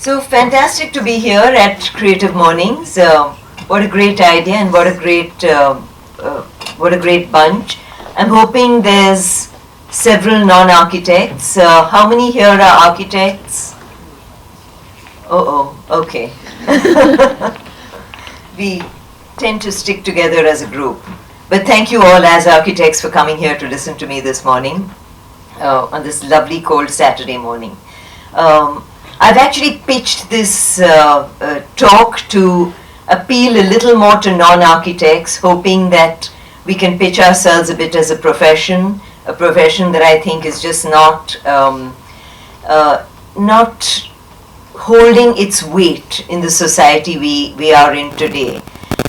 So fantastic to be here at Creative Mornings. What a great idea and what a great bunch. I'm hoping there's several non-architects. How many here are architects? Okay. We tend to stick together as a group. But thank you all as architects for coming here to listen to me this morning, on this lovely cold Saturday morning. I've actually pitched this talk to appeal a little more to non-architects, hoping that we can pitch ourselves a bit as a profession that I think is just not holding its weight in the society we are in today.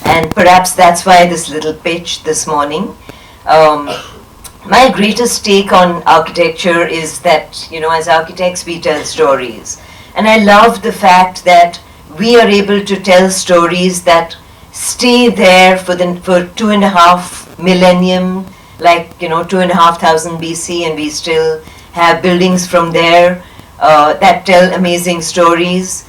And perhaps that's why this little pitch this morning. My greatest take on architecture is that, as architects we tell stories. And I love the fact that we are able to tell stories that stay there for 2.5 millennium, like 2,500 BC, and we still have buildings from there that tell amazing stories.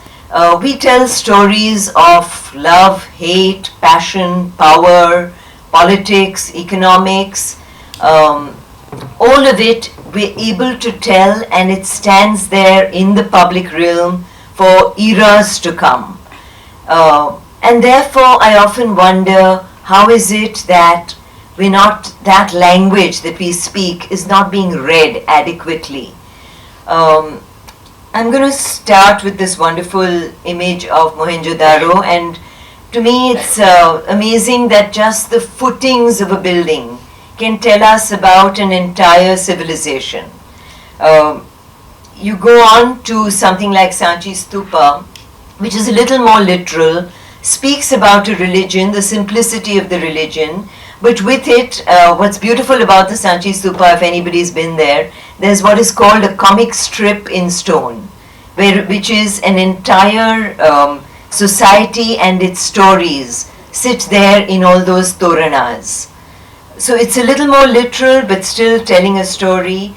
We tell stories of love, hate, passion, power, politics, economics, all of it we're able to tell, and it stands there in the public realm for eras to come. And therefore I often wonder, how is it that that language that we speak is not being read adequately? I'm going to start with this wonderful image of Mohenjo-daro, and to me it's amazing that just the footings of a building can tell us about an entire civilization. You go on to something like Sanchi Stupa, which is a little more literal, speaks about a religion, the simplicity of the religion, but with it, what's beautiful about the Sanchi Stupa, if anybody's been there, there's what is called a comic strip in stone, which is an entire society and its stories sit there in all those toranas. So it's a little more literal, but still telling a story.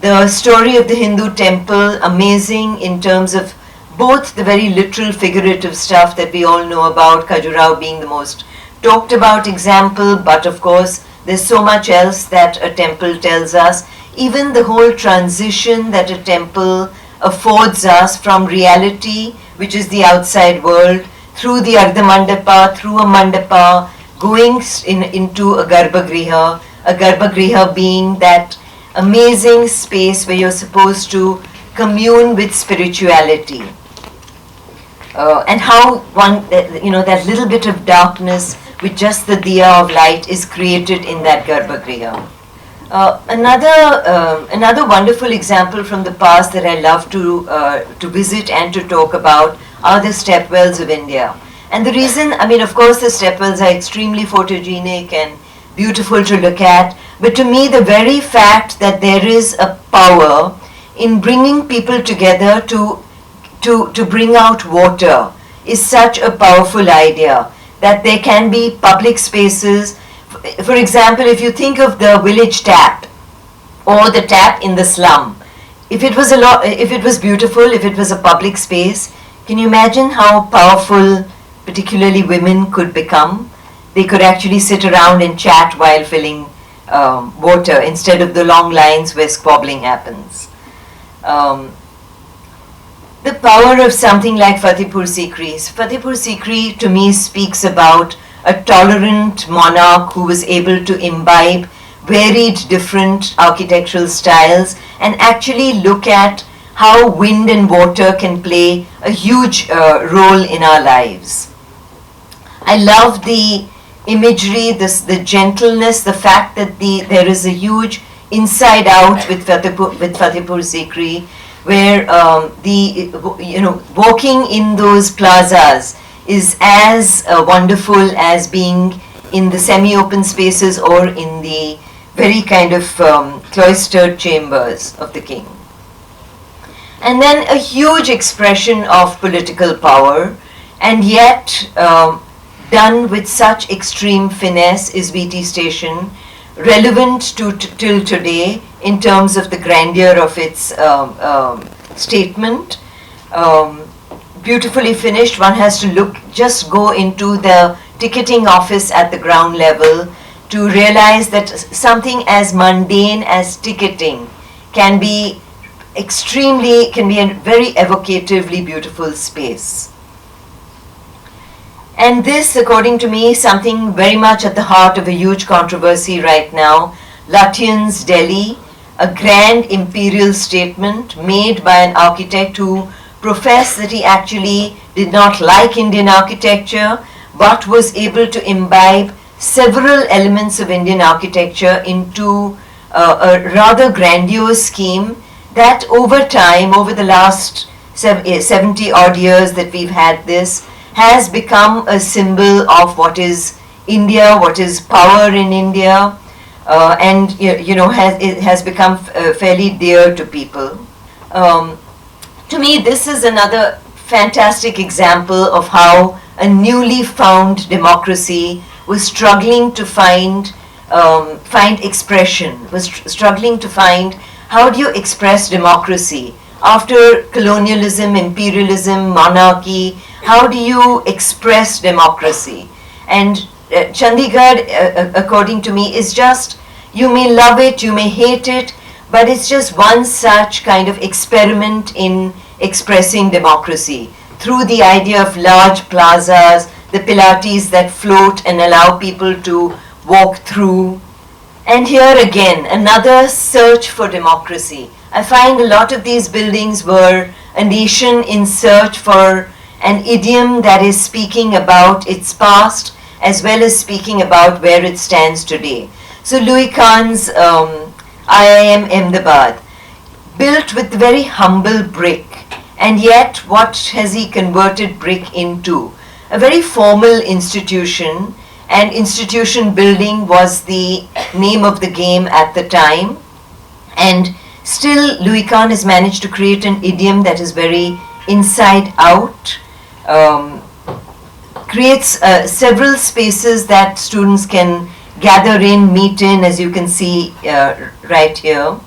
The story of the Hindu temple, amazing in terms of both the very literal, figurative stuff that we all know about, Khajuraho being the most talked about example, but of course there's so much else that a temple tells us. Even the whole transition that a temple affords us from reality, which is the outside world, through the Ardha Mandapa, through a Mandapa, going into a Garbhagriha being that amazing space where you're supposed to commune with spirituality. And how that little bit of darkness with just the diya of light is created in that Garbhagriha. Another wonderful example from the past that I love to visit and to talk about are the stepwells of India. And the reason, of course the stepwells are extremely photogenic and beautiful to look at, but to me the very fact that there is a power in bringing people together to bring out water is such a powerful idea, that there can be public spaces. For example, if you think of the village tap or the tap in the slum, if it was beautiful, if it was a public space, can you imagine how powerful particularly women could become? They could actually sit around and chat while filling water instead of the long lines where squabbling happens. The power of something like Fatehpur Sikri. Fatehpur Sikri to me speaks about a tolerant monarch who was able to imbibe varied different architectural styles and actually look at how wind and water can play a huge role in our lives. I love the imagery, the gentleness, the fact that there is a huge inside out with Fatehpur Sikri, where walking in those plazas is as wonderful as being in the semi-open spaces or in the very kind of cloistered chambers of the king. And then a huge expression of political power, and yet done with such extreme finesse is VT Station, relevant till today in terms of the grandeur of its statement. beautifully finished. One has to just go into the ticketing office at the ground level to realize that something as mundane as ticketing can be a very evocatively beautiful space. And this, according to me, is something very much at the heart of a huge controversy right now. Lutyens Delhi, a grand imperial statement made by an architect who professed that he actually did not like Indian architecture, but was able to imbibe several elements of Indian architecture into a rather grandiose scheme that over time, over the last 70 odd years that we've had this, has become a symbol of what is India, what is power in India, and it has become fairly dear to people. To me, this is another fantastic example of how a newly found democracy was struggling to find expression, was struggling to find how do you express democracy after colonialism, imperialism, monarchy. How do you express democracy? And Chandigarh, according to me, is just, you may love it, you may hate it, but it's just one such kind of experiment in expressing democracy through the idea of large plazas, the Pilates that float and allow people to walk through. And here again, another search for democracy. I find a lot of these buildings were a nation in search for an idiom that is speaking about its past as well as speaking about where it stands today. So Louis Kahn's IIM Ahmedabad, built with very humble brick, and yet what has he converted brick into? A very formal institution, and institution building was the name of the game at the time, and still Louis Kahn has managed to create an idiom that is very inside out, creates several spaces that students can gather in, meet in, as you can see right here.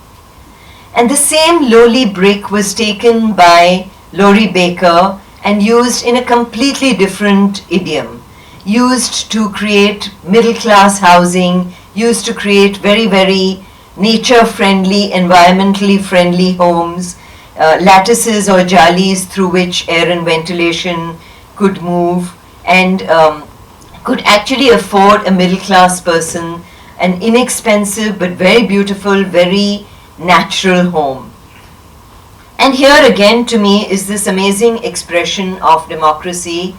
And the same lowly brick was taken by Laurie Baker and used in a completely different idiom, used to create middle-class housing, used to create very, very nature-friendly, environmentally friendly homes, lattices or jalis through which air and ventilation could move, and could actually afford a middle-class person an inexpensive but very beautiful, very natural home. And here again, to me, is this amazing expression of democracy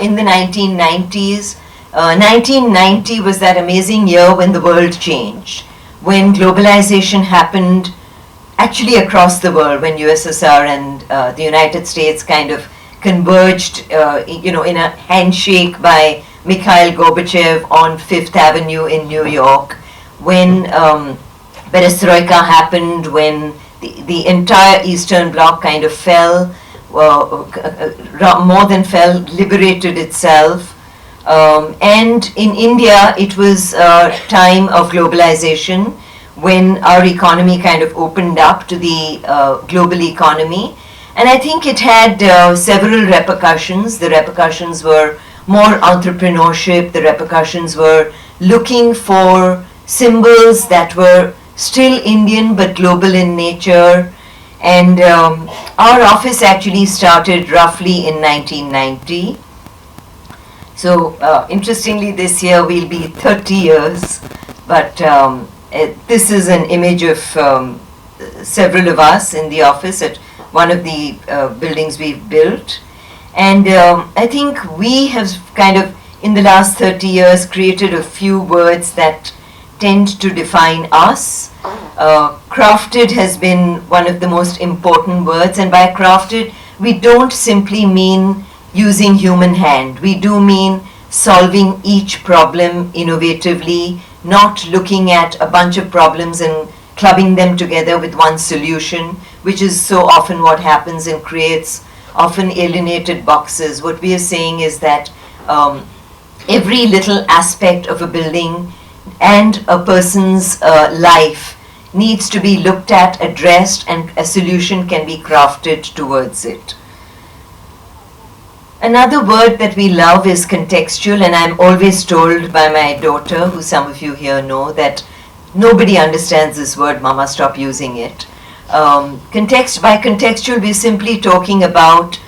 in the 1990s. 1990 was that amazing year when the world changed, when globalization happened actually across the world, when USSR and the United States kind of converged, in a handshake by Mikhail Gorbachev on Fifth Avenue in New York, when Perestroika happened, when the entire Eastern Bloc kind of fell, more than fell, liberated itself. And in India, it was a time of globalization when our economy kind of opened up to the global economy. And I think it had several repercussions. The repercussions were more entrepreneurship. The repercussions were looking for symbols that were still Indian but global in nature. And our office actually started roughly in 1990. So interestingly, this year we'll be 30 years, but this is an image of several of us in the office at one of the buildings we've built. And I think we have kind of, in the last 30 years, created a few words that tend to define us. Crafted has been one of the most important words, and by crafted, we don't simply mean using human hand. We do mean solving each problem innovatively, not looking at a bunch of problems and clubbing them together with one solution, which is so often what happens and creates often alienated boxes. What we are saying is that every little aspect of a building and a person's life needs to be looked at, addressed, and a solution can be crafted towards it. Another word that we love is contextual, and I'm always told by my daughter, who some of you here know, that nobody understands this word, Mama, stop using it. By contextual, we're simply talking about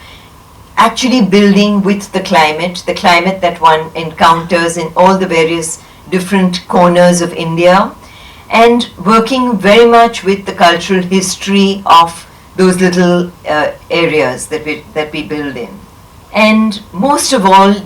actually building with the climate that one encounters in all the various different corners of India, and working very much with the cultural history of those little areas that we build in. And most of all,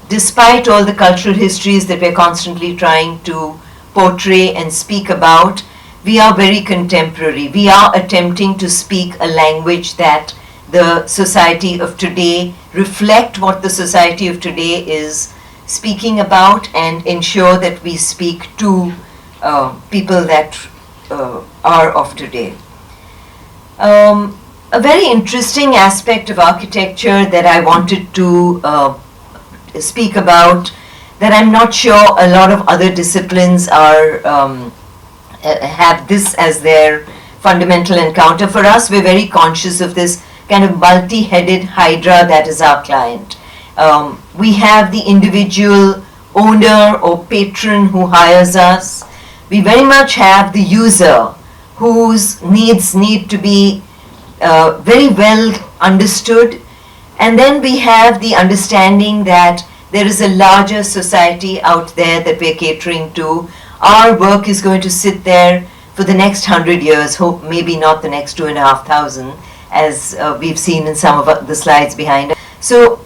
despite all the cultural histories that we're constantly trying to portray and speak about, we are very contemporary. We are attempting to speak a language that the society of today, reflect what the society of today is speaking about, and ensure that we speak to people that are of today. A very interesting aspect of architecture that I wanted to speak about, that I'm not sure a lot of other disciplines are have this as their fundamental encounter. For us, we're very conscious of this kind of multi-headed hydra that is our client. We have the individual owner or patron who hires us. We very much have the user whose needs need to be very well understood, and then we have the understanding that there is a larger society out there that we're catering to. Our work is going to sit there for the next 100 years, hope maybe not the next 2,500, as we've seen in some of the slides behind us. So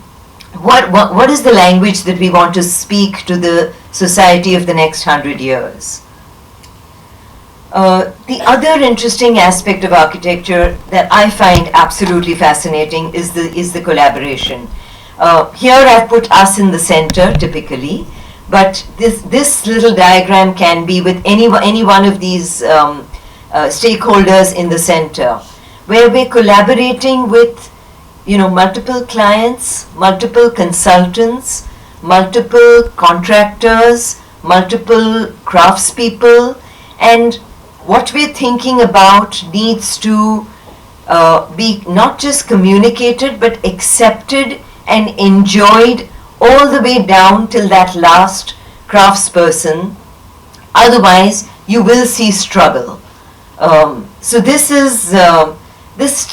what is the language that we want to speak to the society of the next 100 years? The other interesting aspect of architecture that I find absolutely fascinating is the collaboration. Here I've put us in the center typically, but this little diagram can be with any one of these stakeholders in the center, where we're collaborating with multiple clients, multiple consultants, multiple contractors, multiple craftspeople, and what we're thinking about needs to be not just communicated but accepted and enjoyed all the way down till that last craftsperson. Otherwise, you will see struggle. So this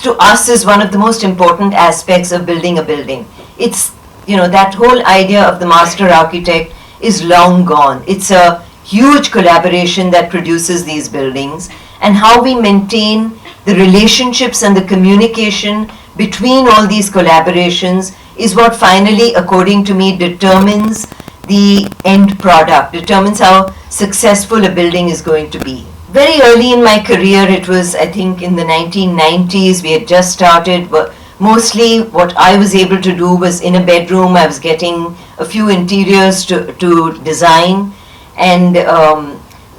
to us is one of the most important aspects of building a building. It's, that whole idea of the master architect is long gone. It's a huge collaboration that produces these buildings, and how we maintain the relationships and the communication between all these collaborations is what finally, according to me, determines the end product, determines how successful a building is going to be. Very early in my career, it was, I think, in the 1990s, we had just started, but mostly what I was able to do was in a bedroom, I was getting a few interiors to design. And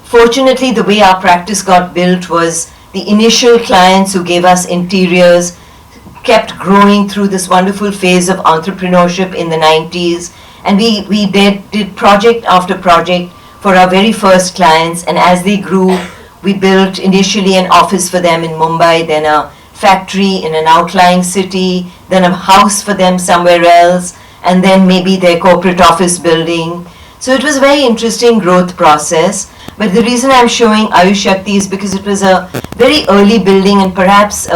fortunately, the way our practice got built was the initial clients who gave us interiors kept growing through this wonderful phase of entrepreneurship in the 90s. And we did project after project for our very first clients. And as they grew, we built initially an office for them in Mumbai, then a factory in an outlying city, then a house for them somewhere else, and then maybe their corporate office building. So it was a very interesting growth process. But the reason I'm showing Ayush Shakti is because it was a very early building, and perhaps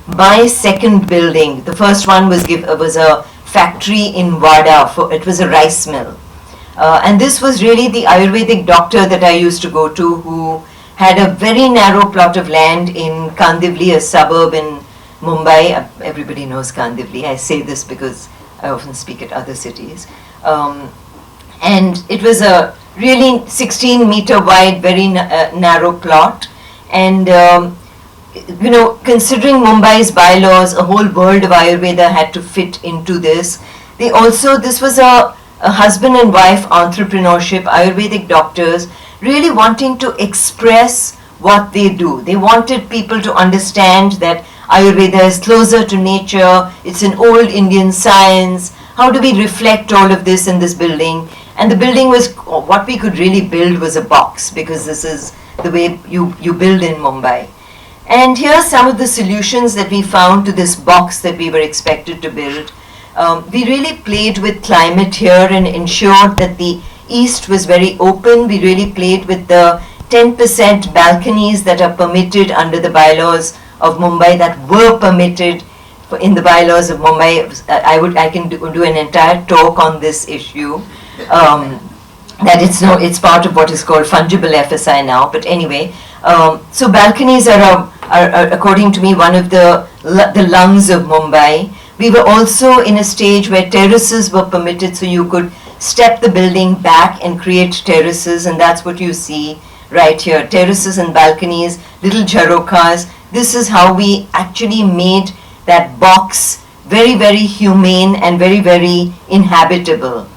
my second building. The first one was a factory in Wada. It was a rice mill. And this was really the Ayurvedic doctor that I used to go to, who had a very narrow plot of land in Kandivli, a suburb in Mumbai. Everybody knows Kandivli. I say this because I often speak at other cities. And it was a really 16-meter wide, very narrow plot. And, considering Mumbai's bylaws, a whole world of Ayurveda had to fit into this. This was a husband and wife entrepreneurship, Ayurvedic doctors, really wanting to express what they do. They wanted people to understand that Ayurveda is closer to nature, it's an old Indian science. How do we reflect all of this in this building? And the building was, what we could really build was a box, because this is the way you build in Mumbai. And here are some of the solutions that we found to this box that we were expected to build. We really played with climate here and ensured that the east was very open. We really played with the 10% balconies that are permitted under the bylaws of Mumbai, that were permitted in the bylaws of Mumbai. I can do an entire talk on this issue. That it's part of what is called fungible FSI now. But anyway, so balconies are according to me one of the lungs of Mumbai. We were also in a stage where terraces were permitted, so you could step the building back and create terraces, and that's what you see right here. Terraces and balconies, little jharokas. This is how we actually made that box very, very humane and very, very inhabitable.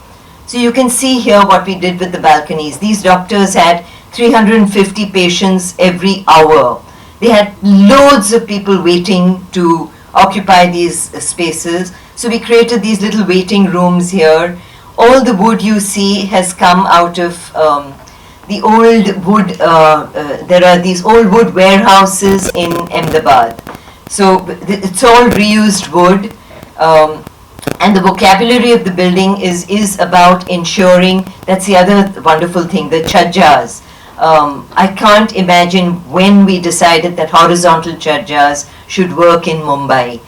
So you can see here what we did with the balconies. These doctors had 350 patients every hour. They had loads of people waiting to occupy these spaces. So we created these little waiting rooms here. All the wood you see has come out of the old wood. There are these old wood warehouses in Ahmedabad. So it's all reused wood. And the vocabulary of the building is about ensuring, that's the other wonderful thing, the chajjas. I can't imagine when we decided that horizontal chajjas should work in Mumbai.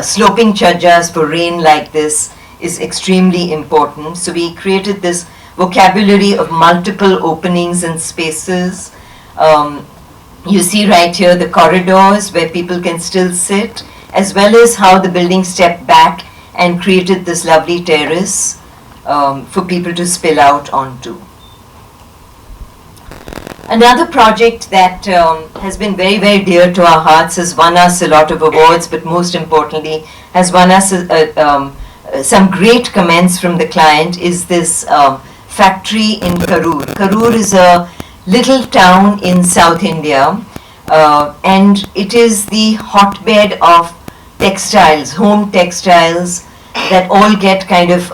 Sloping chajjas for rain like this is extremely important. So we created this vocabulary of multiple openings and spaces. You see right here the corridors where people can still sit, as well as how the building stepped back and created this lovely terrace for people to spill out onto. Another project that has been very, very dear to our hearts, has won us a lot of awards, but most importantly has won us some great comments from the client, is this factory in Karur. Karur is a little town in South India, and it is the hotbed of textiles, home textiles that all get kind of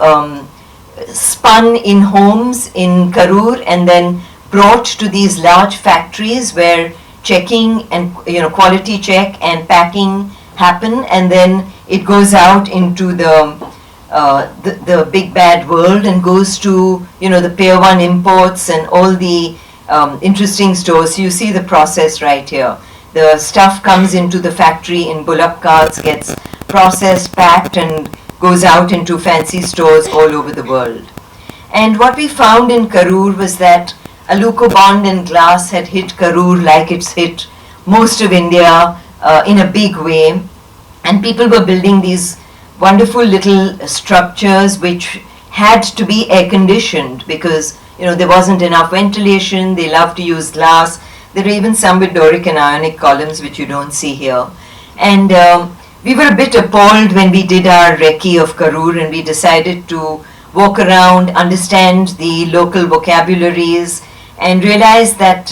spun in homes in Karur and then brought to these large factories where checking and quality check and packing happen, and then it goes out into the big bad world and goes to the Pier 1 imports and all the interesting stores. You see the process right here. The stuff comes into the factory in bullock carts, gets processed, packed, and goes out into fancy stores all over the world. And what we found in Karur was that Aluko bond and glass had hit Karur like it's hit most of India in a big way, and people were building these wonderful little structures which had to be air conditioned because there wasn't enough ventilation. They love to use glass. There are even some with Doric and Ionic columns which you don't see here. And we were a bit appalled when we did our recce of Karur, and we decided to walk around, understand the local vocabularies, and realize that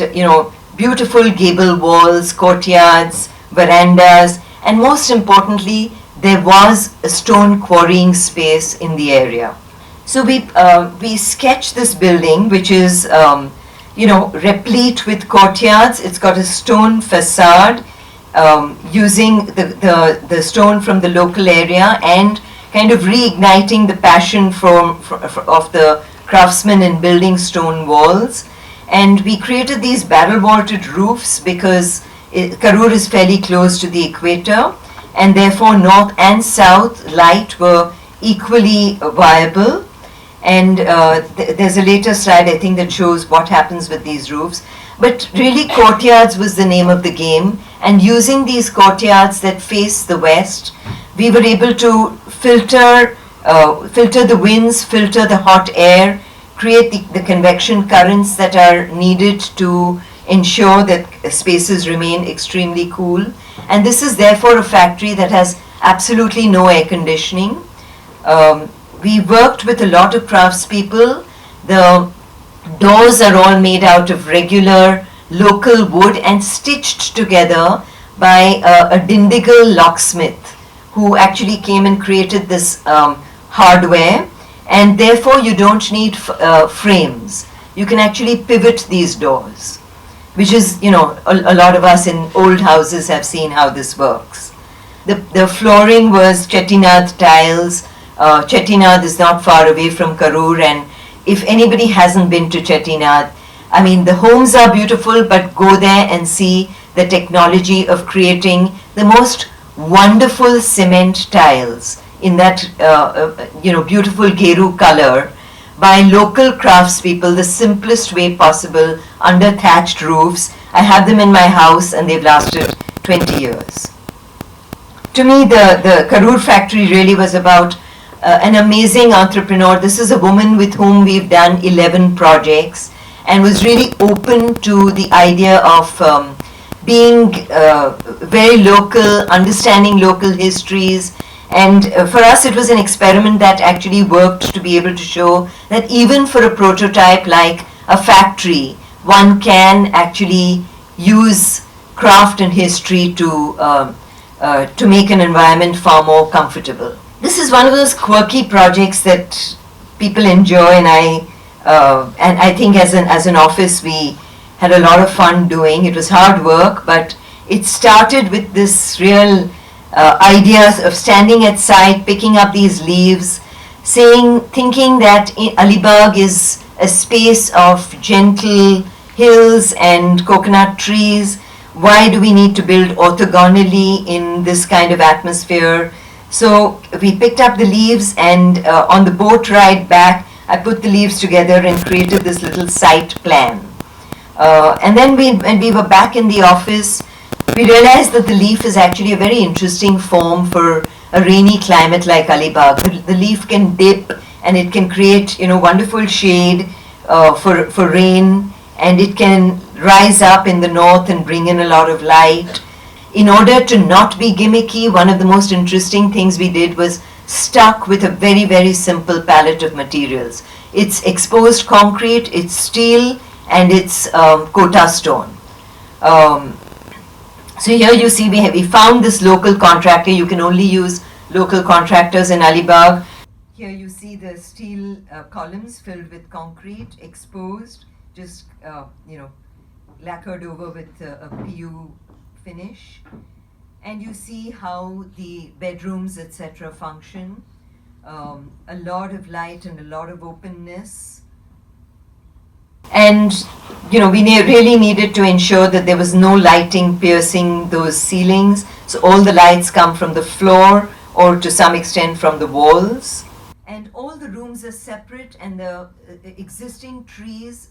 beautiful gable walls, courtyards, verandas, and most importantly, there was a stone quarrying space in the area. So we sketched this building, which is replete with courtyards. It's got a stone facade using the stone from the local area and kind of reigniting the passion of the craftsmen in building stone walls. And we created these barrel vaulted roofs because Karur is fairly close to the equator, and therefore north and south light were equally viable. And there's a later slide, I think, that shows what happens with these roofs. But really, courtyards was the name of the game. And using these courtyards that face the west, we were able to filter the winds, filter the hot air, create the convection currents that are needed to ensure that spaces remain extremely cool. And this is therefore a factory that has absolutely no air conditioning. We worked with a lot of craftspeople. The doors are all made out of regular local wood and stitched together by a Dindigul locksmith who actually came and created this hardware, and therefore you don't need frames. You can actually pivot these doors, which is, a lot of us in old houses have seen how this works. The flooring was Chettinad tiles, Chettinad is not far away from Karur, and if anybody hasn't been to Chettinad, I mean, the homes are beautiful, but go there and see the technology of creating the most wonderful cement tiles in that beautiful Geru color by local craftspeople, the simplest way possible, under thatched roofs. I have them in my house and they've lasted 20 years. To me, the Karur factory really was about an amazing entrepreneur. This is a woman with whom we've done 11 projects and was really open to the idea of being very local, understanding local histories. And for us, it was an experiment that actually worked to be able to show that even for a prototype like a factory, one can actually use craft and history to make an environment far more comfortable. This is one of those quirky projects that people enjoy, and I think as an office we had a lot of fun doing. It was hard work, but it started with this real ideas of standing at site, picking up these leaves, thinking that Alibaug is a space of gentle hills and coconut trees. Why do we need to build orthogonally in this kind of atmosphere? So we picked up the leaves, and on the boat ride back, I put the leaves together and created this little site plan. And then when we were back in the office, we realized that the leaf is actually a very interesting form for a rainy climate like Alibaug. The leaf can dip and it can create, wonderful shade for rain, and it can rise up in the north and bring in a lot of light. In order to not be gimmicky, one of the most interesting things we did was stuck with a very, very simple palette of materials. It's exposed concrete, it's steel, and it's Kota stone. So here you see we found this local contractor. You can only use local contractors in Alibaug. Here you see the steel columns filled with concrete, exposed, just lacquered over with a PU finish. And you see how the bedrooms, etc., function. A lot of light and a lot of openness. And we really needed to ensure that there was no lighting piercing those ceilings. So all the lights come from the floor or to some extent from the walls. And all the rooms are separate, and the existing trees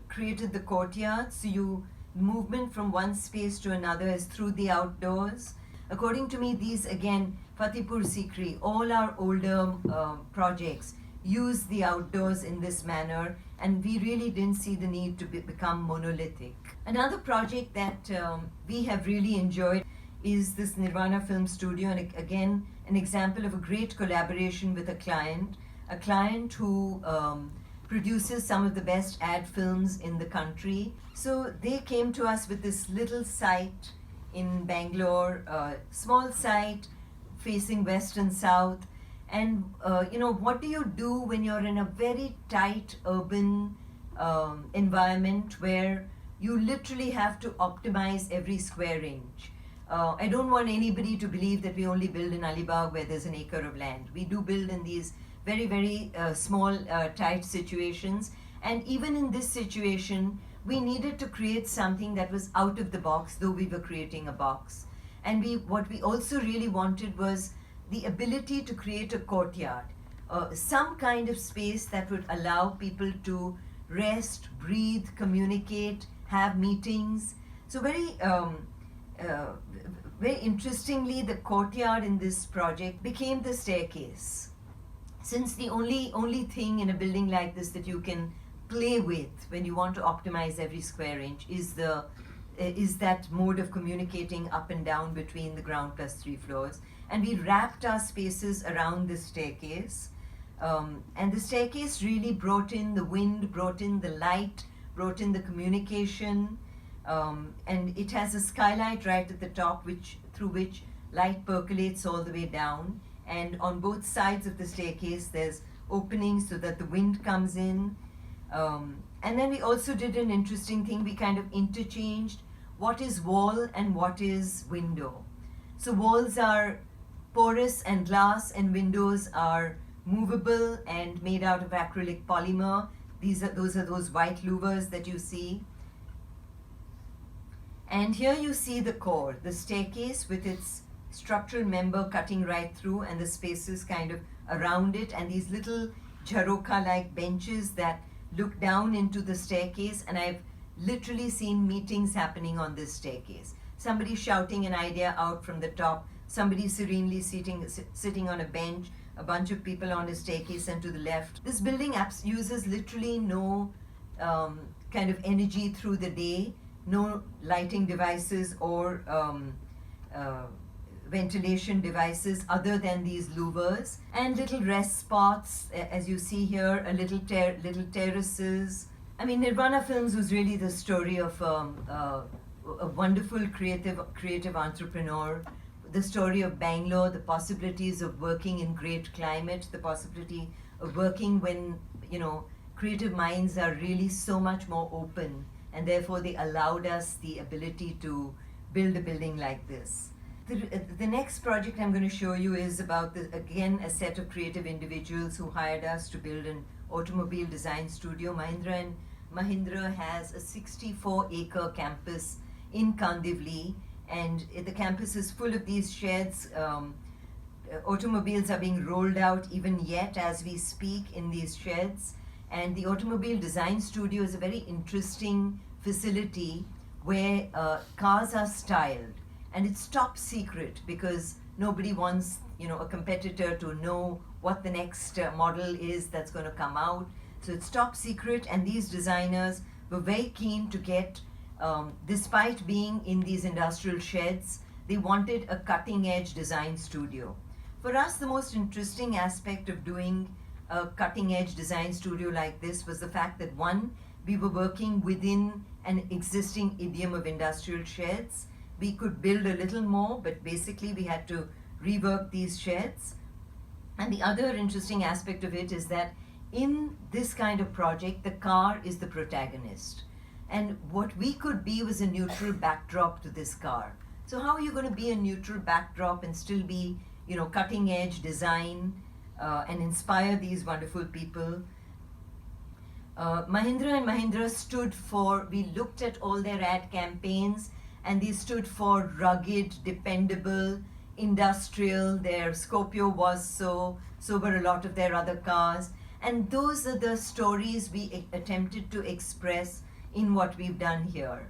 created the courtyard. So movement from one space to another is through the outdoors. According to me, these again, Fatehpur Sikri, all our older projects use the outdoors in this manner, and we really didn't see the need to become monolithic. Another project that we have really enjoyed is this Nirvana film studio, and again an example of a great collaboration with a client who produces some of the best ad films in the country. So they came to us with this little site in Bangalore, small site facing west and south. And what do you do when you're in a very tight urban environment where you literally have to optimize every square inch? I don't want anybody to believe that we only build in Alibaug where there's an acre of land. We do build in these very, very small, tight situations. And even in this situation, we needed to create something that was out of the box, though we were creating a box. And what we also really wanted was the ability to create a courtyard, some kind of space that would allow people to rest, breathe, communicate, have meetings. So very interestingly, the courtyard in this project became the staircase. Since the only thing in a building like this that you can play with when you want to optimize every square inch is that mode of communicating up and down between the ground plus 3 floors. And we wrapped our spaces around the staircase. And the staircase really brought in the wind, brought in the light, brought in the communication. And it has a skylight right at the top through which light percolates all the way down. And on both sides of the staircase, there's openings so that the wind comes in. And then we also did an interesting thing. We kind of interchanged what is wall and what is window. So walls are porous and glass, and windows are movable and made out of acrylic polymer. Those are those white louvers that you see. And here you see the core, the staircase with its structural member cutting right through, and the spaces kind of around it, and these little jharoka-like benches that look down into the staircase. And I've literally seen meetings happening on this staircase. Somebody shouting an idea out from the top, somebody serenely sitting on a bench, a bunch of people on a staircase, and to the left. This building uses literally no kind of energy through the day, no lighting devices or ventilation devices other than these louvers, and little rest spots, as you see here, a little terraces. I mean, Nirvana Films was really the story of a wonderful creative entrepreneur, the story of Bangalore, the possibilities of working in great climate, the possibility of working when, creative minds are really so much more open, and therefore they allowed us the ability to build a building like this. The next project I'm going to show you is about, again, a set of creative individuals who hired us to build an automobile design studio. Mahindra & Mahindra has a 64-acre campus in Kandivli, and the campus is full of these sheds. Automobiles are being rolled out even yet as we speak in these sheds. And the automobile design studio is a very interesting facility where cars are styled. And it's top secret because nobody wants, a competitor to know what the next model is that's going to come out. So it's top secret, and these designers were very keen to get, despite being in these industrial sheds, they wanted a cutting-edge design studio. For us, the most interesting aspect of doing a cutting-edge design studio like this was the fact that, one, we were working within an existing idiom of industrial sheds. We could build a little more, but basically we had to rework these sheds. And the other interesting aspect of it is that in this kind of project, the car is the protagonist. And what we could be was a neutral backdrop to this car. So how are you going to be a neutral backdrop and still be, cutting edge design and inspire these wonderful people? Mahindra & Mahindra stood for, we looked at all their ad campaigns, and they stood for rugged, dependable, industrial. Their Scorpio was so were a lot of their other cars. And those are the stories we attempted to express in what we've done here.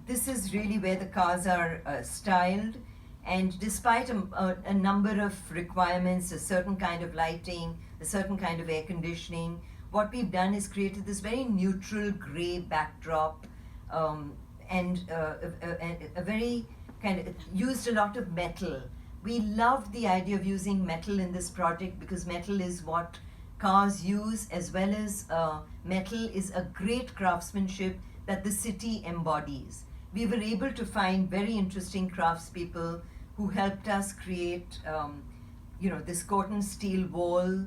This is really where the cars are styled, and despite a number of requirements, a certain kind of lighting, a certain kind of air conditioning, what we've done is created this very neutral gray backdrop, and a very kind of used a lot of metal. We loved the idea of using metal in this project because metal is what cars use, as well as metal is a great craftsmanship that the city embodies. We were able to find very interesting craftspeople who helped us create, this cotton steel wall,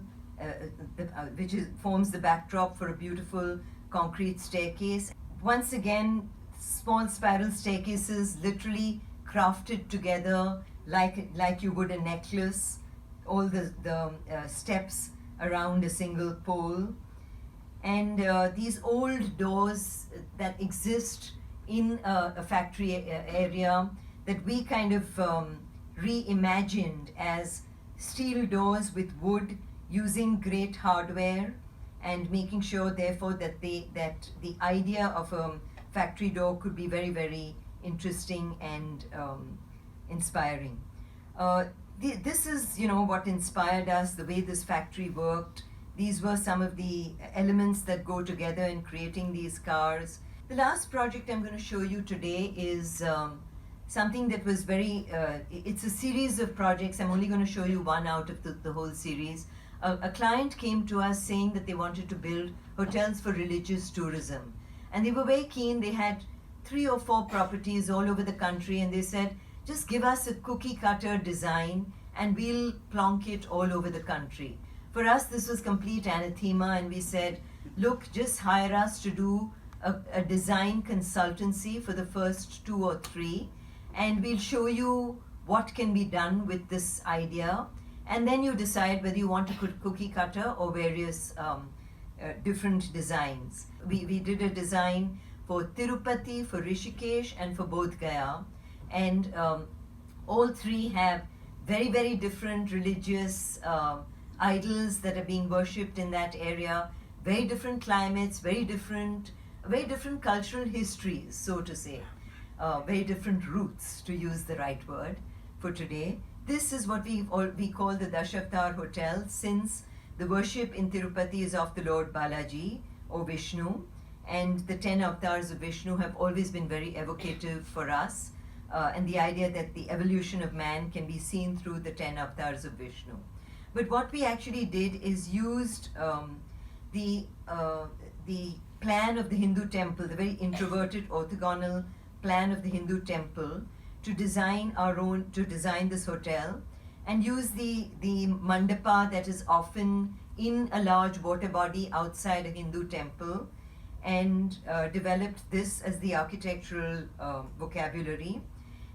which forms the backdrop for a beautiful concrete staircase. Once again, small spiral staircases literally crafted together like you would a necklace, all the steps around a single pole. And these old doors that exist in a factory area that we kind of reimagined as steel doors with wood, using great hardware, and making sure therefore that the idea of a factory door could be very, very interesting and inspiring. This is, what inspired us, the way this factory worked. These were some of the elements that go together in creating these cars. The last project I'm going to show you today is something that was very, it's a series of projects. I'm only going to show you one out of the whole series. A client came to us saying that they wanted to build hotels for religious tourism. And they were very keen. They had 3 or 4 properties all over the country, and they said, just give us a cookie cutter design and we'll plonk it all over the country. For us, this was complete anathema, and we said, look, just hire us to do a design consultancy for the first 2 or 3, and we'll show you what can be done with this idea, and then you decide whether you want to put cookie cutter or various different designs. We did a design for Tirupati, for Rishikesh, and for Bodh Gaya, and all three have very, very different religious idols that are being worshipped in that area, very different climates, very different cultural histories, so to say, very different roots, to use the right word for today. This is what we call the Dashavatar Hotel, since the worship in Tirupati is of the Lord Balaji or Vishnu, and the 10 avatars of Vishnu have always been very evocative for us, and the idea that the evolution of man can be seen through the 10 avatars of Vishnu. But what we actually did is used the plan of the Hindu temple, the very introverted orthogonal plan of the Hindu temple, to design this hotel, and use the mandapa that is often in a large water body outside a Hindu temple, and developed this as the architectural vocabulary.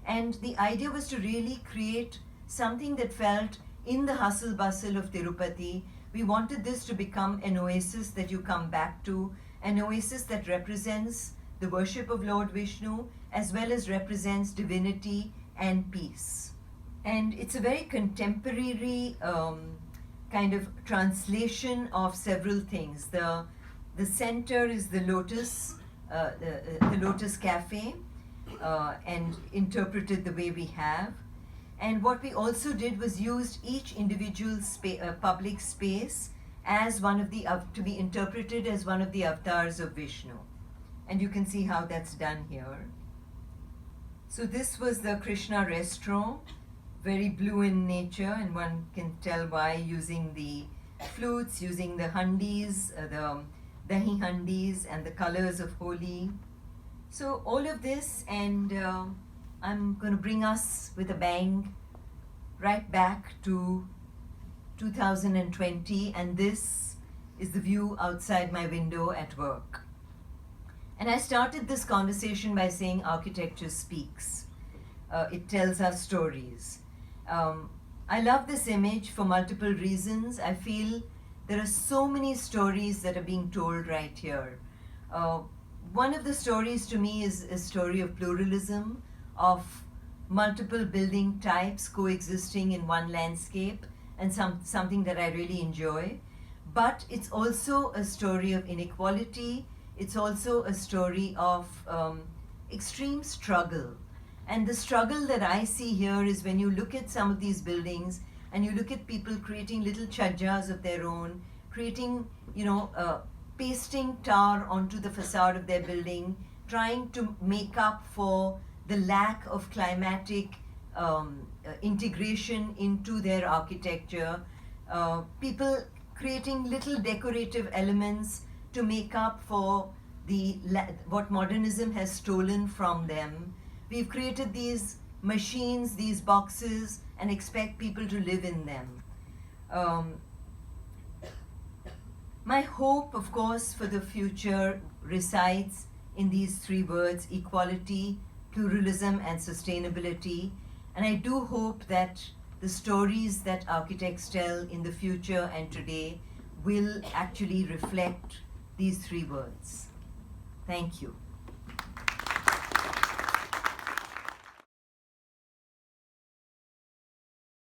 And the idea was to really create something that felt in the hustle bustle of Tirupati. We wanted this to become an oasis that you come back to, an oasis that represents the worship of Lord Vishnu as well as represents divinity and peace. And it's a very contemporary kind of translation of several things. The center is the Lotus, the Lotus Cafe, and interpreted the way we have. And what we also did was used each individual public space as one of the to be interpreted as one of the avatars of Vishnu. And you can see how that's done here. So this was the Krishna restaurant, very blue in nature, and one can tell why, using the flutes, using the handis, the dahi handis, and the colors of Holi. So all of this, and I'm going to bring us with a bang right back to 2020, and this is the view outside my window at work. And I started this conversation by saying architecture speaks. It tells us stories. I love this image for multiple reasons. I feel there are so many stories that are being told right here. One of the stories to me is a story of pluralism, of multiple building types coexisting in one landscape, and something that I really enjoy. But it's also a story of inequality. It's also a story of extreme struggle. And the struggle that I see here is when you look at some of these buildings and you look at people creating little chajjas of their own, creating, pasting tar onto the facade of their building, trying to make up for the lack of climatic integration into their architecture. People creating little decorative elements to make up for what modernism has stolen from them. We've created these machines, these boxes, and expect people to live in them. My hope, of course, for the future resides in these three words: equality, pluralism, and sustainability. And I do hope that the stories that architects tell in the future and today will actually reflect these three words. Thank you.